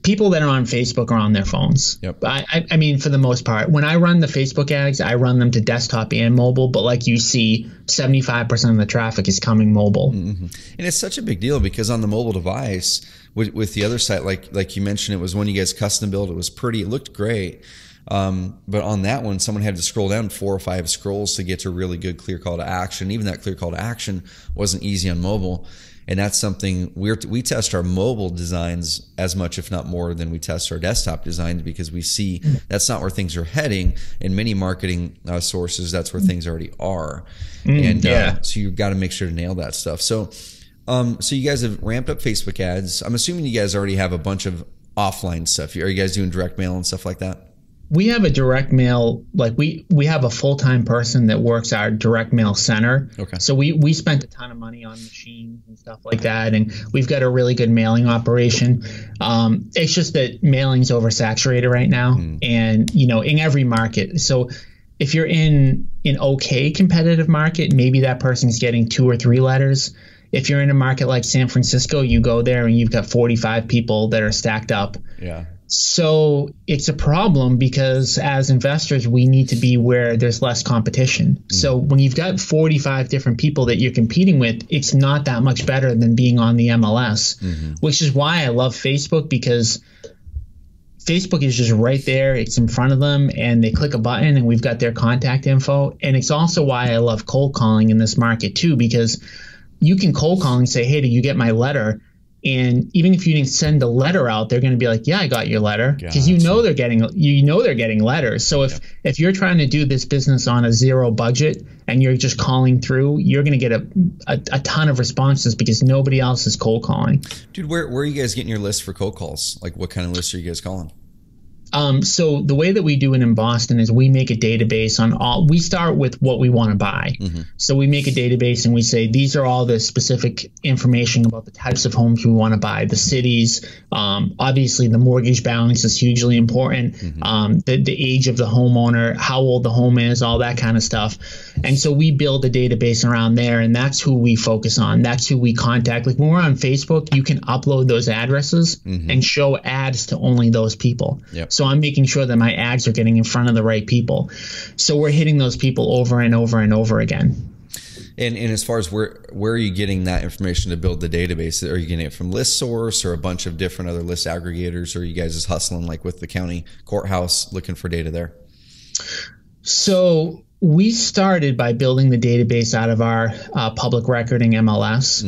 people that are on Facebook are on their phones. Yep. I mean, for the most part, when I run the Facebook ads, I run them to desktop and mobile. But like you see, 75% of the traffic is coming mobile. Mm-hmm. And it's such a big deal because on the mobile device, with the other site, like you mentioned, it was one you guys custom built. It was pretty. It looked great. But on that one, someone had to scroll down 4 or 5 scrolls to get to a really good clear call to action. Even that clear call to action wasn't easy on mobile. And that's something we test our mobile designs as much, if not more, than we test our desktop designs, because we see that's not where things are heading. In many marketing sources, that's where things already are. So you've got to make sure to nail that stuff. So you guys have ramped up Facebook ads. I'm assuming you guys already have a bunch of offline stuff. Are you guys doing direct mail and stuff like that? We have a direct mail, like we have a full-time person that works our direct mail center. Okay. So we spent a ton of money on machines and stuff like that, and we've got a really good mailing operation. It's just that mailing's oversaturated right now, and in every market. So if you're in an okay competitive market, maybe that person's getting 2 or 3 letters. If you're in a market like San Francisco, you go there and you've got 45 people that are stacked up. Yeah. So it's a problem because as investors, we need to be where there's less competition. So when you've got 45 different people that you're competing with, it's not that much better than being on the MLS, which is why I love Facebook, because Facebook is just right there. It's in front of them and they click a button and we've got their contact info. And it's also why I love cold calling in this market too, because you can cold call and say, hey, did you get my letter? And even if you didn't send a letter out, they're going to be like, yeah, I got your letter, because they're getting letters. So if you're trying to do this business on a zero budget and you're just calling through, you're going to get a ton of responses because nobody else is cold calling. Dude, where are you guys getting your list for cold calls? Like, what kind of lists are you guys calling? So the way that we do it in Boston is we make a database on all. We start with what we want to buy. So we make a database and we say these are all the specific information about the types of homes we want to buy, the cities. Obviously, the mortgage balance is hugely important. The age of the homeowner, how old the home is, all that kind of stuff. And so we build a database around there, and that's who we focus on. That's who we contact. Like when we're on Facebook, you can upload those addresses and show ads to only those people. So I'm making sure that my ads are getting in front of the right people. So we're hitting those people over and over and over again. And as far as where are you getting that information to build the database? Are you getting it from ListSource or a bunch of different other list aggregators? Or are you guys just hustling like with the county courthouse looking for data there? So we started by building the database out of our public recording MLS.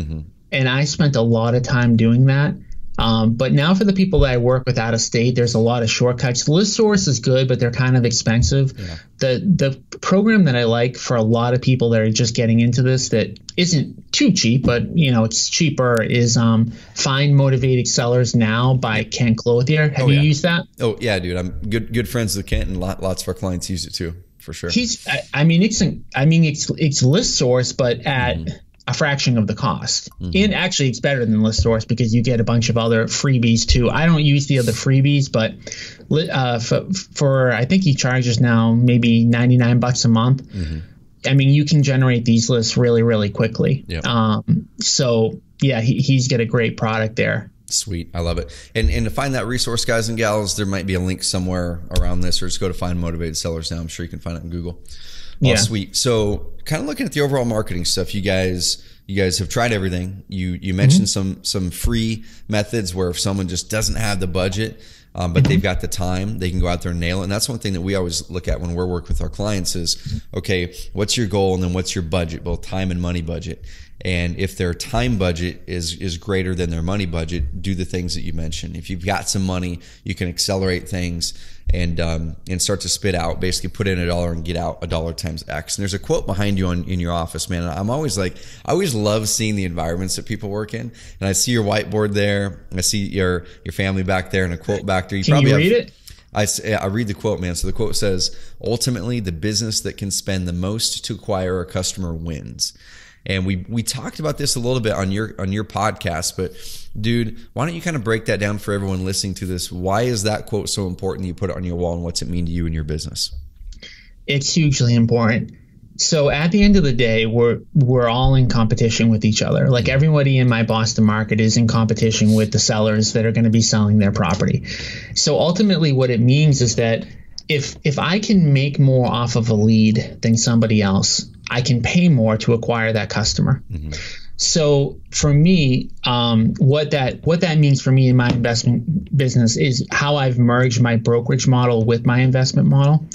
And I spent a lot of time doing that. But now for the people that I work with out of state, there's a lot of shortcuts. ListSource is good, but they're kind of expensive. The program that I like for a lot of people that are just getting into this that isn't too cheap, but it's cheaper, is Find Motivated Sellers Now by Kent Clothier. Have you used that? Oh yeah, dude. I'm good friends with Kent, and lots of our clients use it too, for sure. It's ListSource, but at a fraction of the cost. And actually it's better than ListSource because you get a bunch of other freebies too. I don't use the other freebies, but for I think he charges now maybe $99 a month. I mean, you can generate these lists really, really quickly. So yeah, he's got a great product there. Sweet. I love it. And to find that resource, guys and gals, there might be a link somewhere around this, or just go to Find Motivated Sellers Now. I'm sure you can find it in Google. Oh, sweet. So kind of looking at the overall marketing stuff, you guys have tried everything. You mentioned some free methods where if someone just doesn't have the budget, but they've got the time, they can go out there and nail it. And that's one thing that we always look at when we're working with our clients is, okay, what's your goal? And then what's your budget, both time and money budget? And if their time budget is greater than their money budget, do the things that you mentioned. If you've got some money, you can accelerate things and start to spit out, basically put in $1 and get out $1 times X. And there's a quote behind you in your office, man. I'm always I always love seeing the environments that people work in. And I see your whiteboard there. I see your family back there and a quote back there. Can you read it? I read the quote, man. So the quote says, ultimately, the business that can spend the most to acquire a customer wins. And we talked about this a little bit on your podcast, but dude, why don't you kind of break that down for everyone listening to this? Why is that quote so important? You put it on your wall, and what's it mean to you and your business? It's hugely important. So at the end of the day, we're all in competition with each other. Like everybody in my Boston market is in competition with the sellers that are going to be selling their property. So ultimately what it means is that if I can make more off of a lead than somebody else, I can pay more to acquire that customer. So for me, what that means for me in my investment business is how I've merged my brokerage model with my investment model.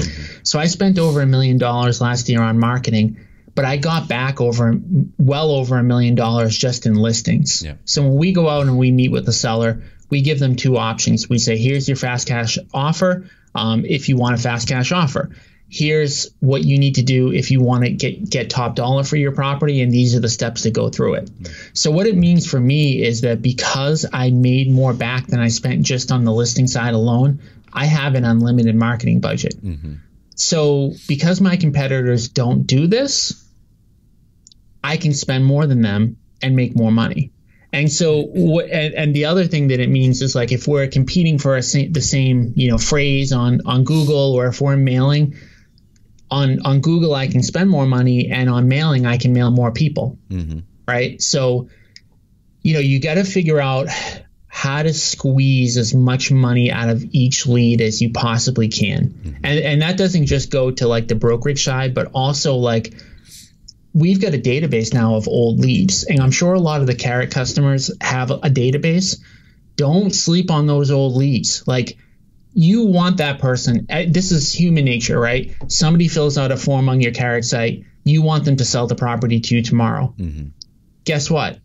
So I spent over $1 million last year on marketing, but I got back well over $1 million just in listings. So when we go out and we meet with the seller, we give them two options. We say, here's your fast cash offer. If you want a fast cash offer, here's what you need to do if you want to get top dollar for your property, and these are the steps to go through it. So what it means for me is that because I made more back than I spent just on the listing side alone, I have an unlimited marketing budget. So because my competitors don't do this, I can spend more than them and make more money. And so, and the other thing that it means is, like, if we're competing for the same, phrase on Google, or if we're mailing on Google, I can spend more money, and on mailing, I can mail more people. Right. So, you got to figure out how to squeeze as much money out of each lead as you possibly can. And that doesn't just go to like the brokerage side, but also like we've got a database now of old leads. And I'm sure a lot of the Carrot customers have a database. Don't sleep on those old leads. Like, you want that person. This is human nature, right? Somebody fills out a form on your Carrot site. You want them to sell the property to you tomorrow. Guess what?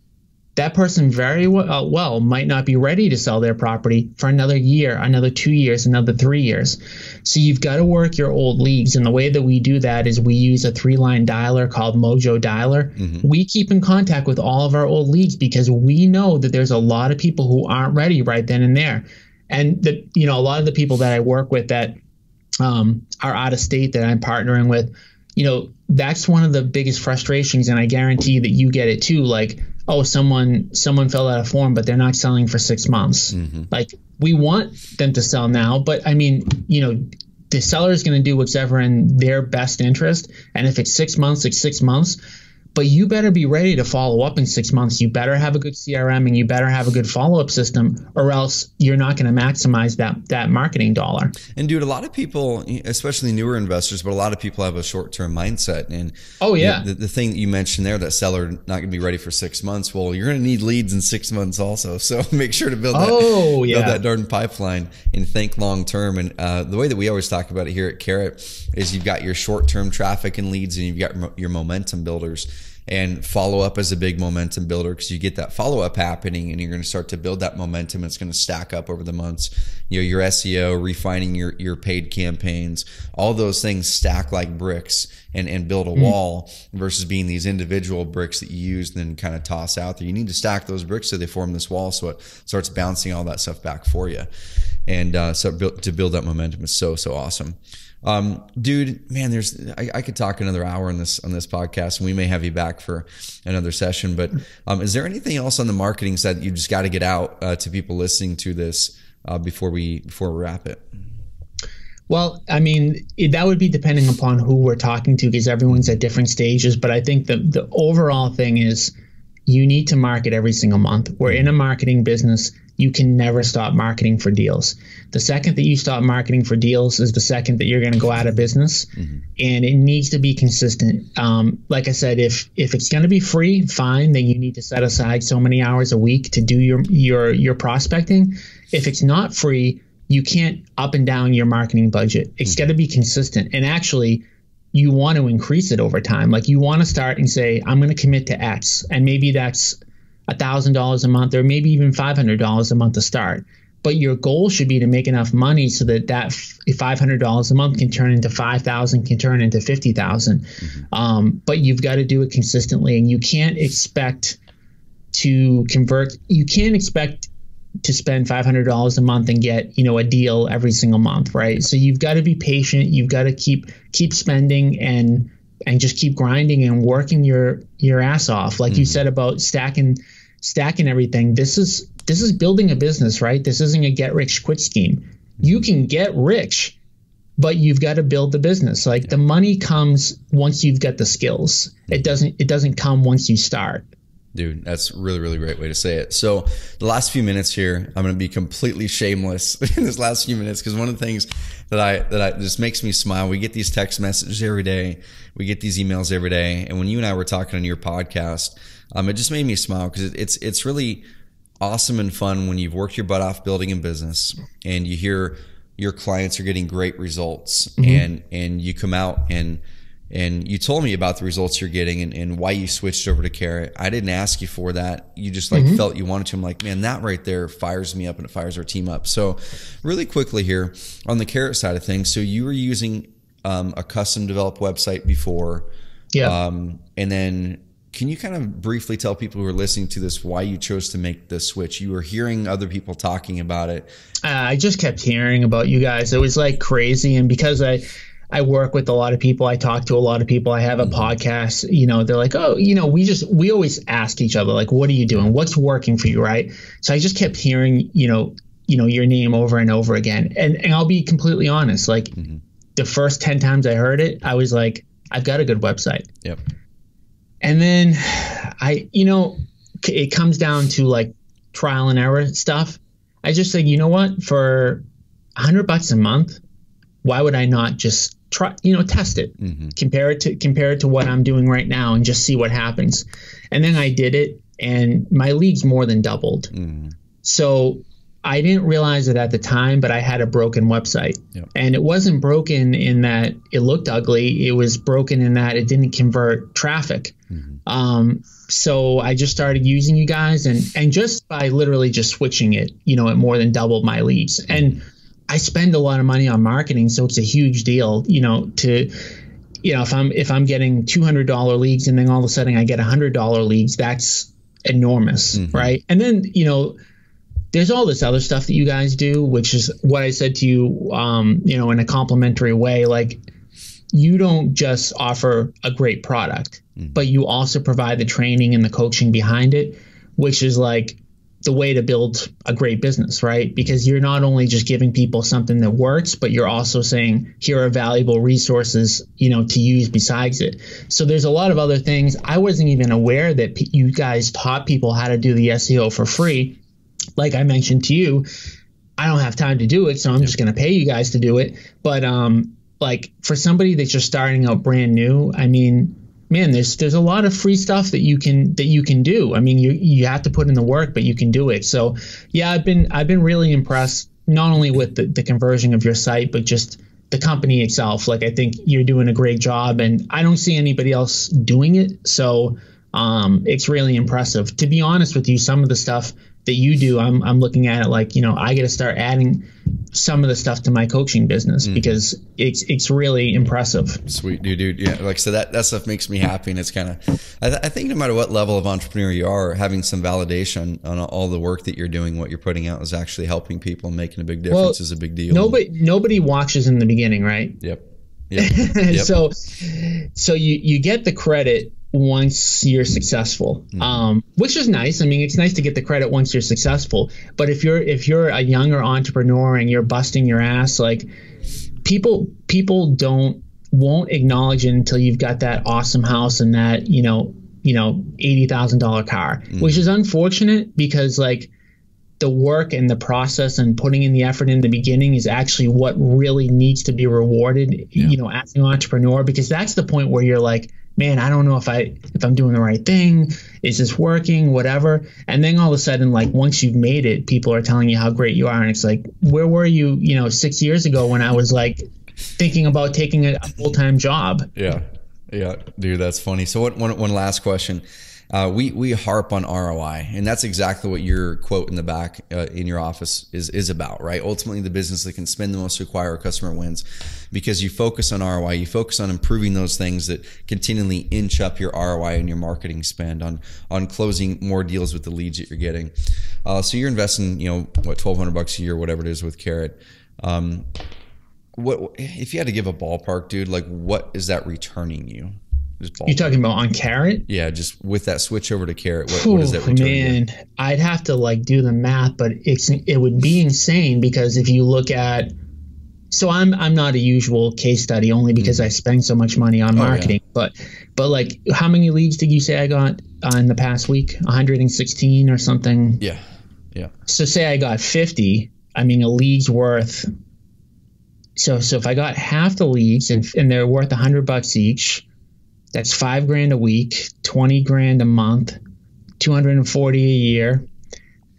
That person very well might not be ready to sell their property for another year, another 2 years, another 3 years. So you've got to work your old leads. And the way that we do that is we use a 3-line dialer called Mojo Dialer. We keep in contact with all of our old leads because we know that there's a lot of people who aren't ready right then and there. And a lot of the people that I work with that are out of state that I'm partnering with, that's one of the biggest frustrations. And I guarantee that you get it too. Like, oh, someone filled out a form, but they're not selling for 6 months. Like, we want them to sell now, but I mean, the seller is going to do what's ever in their best interest. And if it's 6 months, it's 6 months. But you better be ready to follow up in 6 months. You better have a good CRM and you better have a good follow-up system, or else you're not going to maximize that marketing dollar. And dude, a lot of people, especially newer investors, but a lot of people have a short-term mindset. And the thing that you mentioned there, that seller not going to be ready for 6 months. Well, you're going to need leads in 6 months also. So make sure to build that darn pipeline and think long-term. And the way that we always talk about it here at Carrot is you've got your short-term traffic and leads, and you've got your momentum builders. And follow up is a big momentum builder because you get that follow up happening and you're going to start to build that momentum. It's going to stack up over the months. Your SEO, refining your paid campaigns, all those things stack like bricks and build a wall versus being these individual bricks that you use and then kind of toss out there. You need to stack those bricks so they form this wall, so it starts bouncing all that stuff back for you. And to build that momentum is so awesome. Dude, man, I could talk another hour on this podcast, and we may have you back for another session. But is there anything else on the marketing side that you just got to get out to people listening to this before we wrap it? Well, I mean, that would be depending upon who we're talking to, because everyone's at different stages. But I think the overall thing is you need to market every single month. We're in a marketing business. You can never stop marketing for deals. The second that you stop marketing for deals is the second that you're going to go out of business. And it needs to be consistent. Like I said, if it's going to be free, fine, then you need to set aside so many hours a week to do your prospecting. If it's not free, you can't up and down your marketing budget. It's got to be consistent. And actually, you want to increase it over time. Like, you want to start and say, I'm going to commit to X. And maybe that's $1,000 a month, or maybe even $500 a month to start. But your goal should be to make enough money so that $500 a month can turn into $5,000, can turn into $50,000. But you've got to do it consistently, and you can't expect to convert. You can't expect to spend $500 a month and get a deal every single month, right? So you've got to be patient. You've got to keep spending and just keep grinding and working your ass off. Like you said about stacking everything. This is building a business, right? This isn't a get rich quick scheme. You can get rich, but you've got to build the business. Like, the money comes once you've got the skills. It doesn't come once you start. Dude, that's a really, really great way to say it. So the last few minutes here, I'm going to be completely shameless in this last few minutes, because one of the things that I just makes me smile. We get these text messages every day. We get these emails every day. And when you and I were talking on your podcast, it just made me smile, because it's really awesome and fun when you've worked your butt off building a business and you hear your clients are getting great results, and you come out and you told me about the results you're getting and why you switched over to Carrot. I didn't ask you for that. You just felt you wanted to. I'm like, man, that right there fires me up, and it fires our team up. So really quickly here on the Carrot side of things. So you were using a custom developed website before. Yeah. And then can you kind of briefly tell people who are listening to this why you chose to make the switch? You were hearing other people talking about it. I just kept hearing about you guys. It was like crazy. And because I work with a lot of people. I talk to a lot of people. I have a podcast. They're like, oh, we always ask each other, like, what are you doing? What's working for you, right? So I just kept hearing, your name over and over again. And I'll be completely honest. Like, the first 10 times I heard it, I was like, I've got a good website. Yep. And then it comes down to, like, trial and error stuff. I just said, you know what, for $100 a month, why would I not just try, test it, compare it to what I'm doing right now and just see what happens. And then I did it and my leagues more than doubled. So I didn't realize it at the time, but I had a broken website. And it wasn't broken in that it looked ugly. It was broken in that it didn't convert traffic. So I just started using you guys and just by literally just switching it, it more than doubled my leads. And I spend a lot of money on marketing, so it's a huge deal, if I'm getting $200 leads and then all of a sudden I get $100 leads, that's enormous, right? And then, there's all this other stuff that you guys do, which is what I said to you, in a complimentary way. Like, you don't just offer a great product, but you also provide the training and the coaching behind it, which is like the way to build a great business, right? Because you're not only just giving people something that works, but you're also saying, here are valuable resources, to use besides it. So there's a lot of other things. I wasn't even aware that you guys taught people how to do the SEO for free. Like I mentioned to you, I don't have time to do it, so I'm just going to pay you guys to do it. But like for somebody that's just starting out brand new, I mean, man, there's a lot of free stuff that you can do. I mean, you have to put in the work, but you can do it. So yeah, I've been really impressed, not only with the conversion of your site, but just the company itself. Like, I think you're doing a great job, and I don't see anybody else doing it. So it's really impressive. To be honest with you, some of the stuff that you do, I'm looking at it like, I got to start adding some of the stuff to my coaching business because it's really impressive. Sweet, dude. Yeah, like, so that stuff makes me happy, and it's kind of, I think no matter what level of entrepreneur you are, having some validation on all the work that you're doing, what you're putting out is actually helping people and making a big difference is a big deal. Nobody watches in the beginning, right? Yep. So you get the credit once you're successsul, which is nice. I mean, it's nice to get the credit once you're successful. But if you're a younger entrepreneur and you're busting your ass, like people won't acknowledge it until you've got that awesome house and that $80,000 car, which is unfortunate because like the work and the process and putting in the effort in the beginning is actually what really needs to be rewarded, as an entrepreneur, because that's the point where you're like, man, I don't know if I'm doing the right thing. Is this working? Whatever. And then all of a sudden, like once you've made it, people are telling you how great you are. And it's like, where were you, 6 years ago when I was like thinking about taking a full-time job? Yeah, dude, that's funny. So one last question. We harp on ROI, and that's exactly what your quote in the back in your office is about, right? Ultimately, the business that can spend the most to acquire a customer wins, because you focus on ROI, you focus on improving those things that continually inch up your ROI and your marketing spend, on closing more deals with the leads that you're getting. So you're investing, $1,200 a year, whatever it is, with Carrot. What if you had to give a ballpark, dude? Like, what is that returning you? You're talking about on Carrot? Yeah, just with that switch over to Carrot, what does that return? Man, I'd have to like do the math, but it would be insane, because if you look at, so I'm not a usual case study only because I spend so much money on marketing, but like, how many leads did you say I got in the past week? 116 or something? Yeah. So say I got 50. I mean, a lead's worth. So if I got half the leads and they're worth $100 each. That's $5,000 a week, $20,000 a month, $240 a year,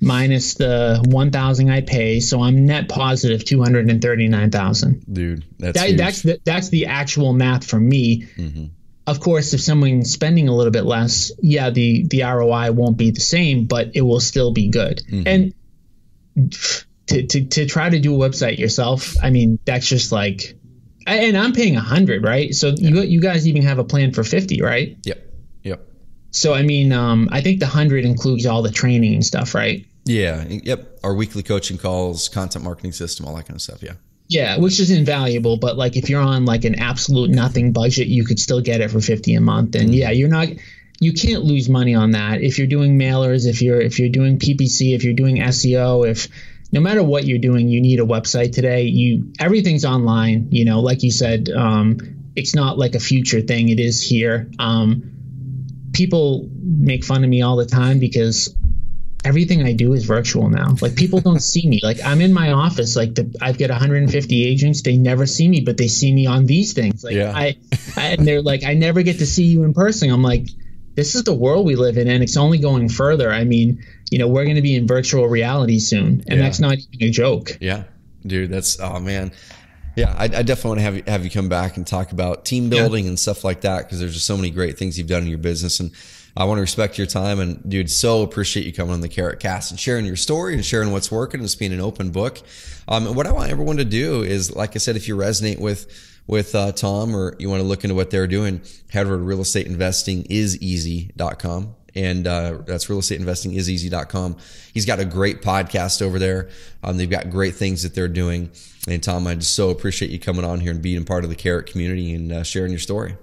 minus the $1,000 I pay. So I'm net positive $239,000. Dude, that's the actual math for me. Of course, if someone's spending a little bit less, the ROI won't be the same, but it will still be good. And to try to do a website yourself, I mean, that's just like. And I'm paying 100, right? So you guys even have a plan for 50, right? Yep. So I mean, I think the 100 includes all the training and stuff, right? Yeah. Yep. Our weekly coaching calls, content marketing system, all that kind of stuff. Yeah. Yeah, which is invaluable. But like, if you're on like an absolute nothing budget, you could still get it for 50 a month. And you can't lose money on that. If you're doing mailers, if you're doing PPC, if you're doing SEO, no matter what you're doing, you need a website today. Everything's online, like you said, it's not like a future thing. It is here. People make fun of me all the time because everything I do is virtual now. Like people don't see me. Like I'm in my office, like I've got 150 agents. They never see me, but they see me on these things. Like and they're like, I never get to see you in person. I'm like, this is the world we live in, and it's only going further. I mean, we're going to be in virtual reality soon, and that's not even a joke. Yeah, dude, that's, oh man. Yeah, I definitely want to have you come back and talk about team building and stuff like that, because there's just so many great things you've done in your business, and I want to respect your time. And dude, so appreciate you coming on the Carrot Cast and sharing your story and sharing what's working and just being an open book. And what I want everyone to do is, like I said, if you resonate with Tom, or you want to look into what they're doing, head over to realestateinvestingiseasy.com. And that's realestateinvestingiseasy.com. He's got a great podcast over there. They've got great things that they're doing. And Tom, I just so appreciate you coming on here and being part of the Carrot community and sharing your story.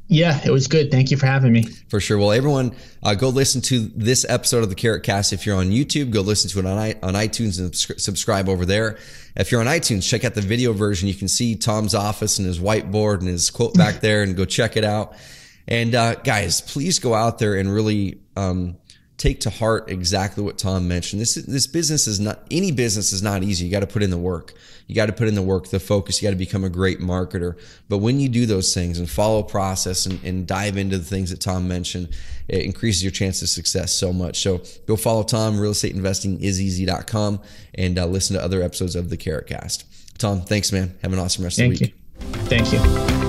Yeah, it was good. Thank you for having me. For sure. Well, everyone, go listen to this episode of the Carrot Cast. If you're on YouTube, go listen to it on iTunes and subscribe over there. If you're on iTunes, check out the video version. You can see Tom's office and his whiteboard and his quote back there, and go check it out. And guys, please go out there and really take to heart exactly what Tom mentioned. This business is not, any business is not easy. You got to put in the work. You got to put in the work, the focus. You got to become a great marketer. But when you do those things and follow a process and dive into the things that Tom mentioned, it increases your chance of success so much. So go follow Tom, realestateinvestingiseasy.com, and listen to other episodes of the Carrot Cast. Tom, thanks, man. Have an awesome rest of the week. Thank you.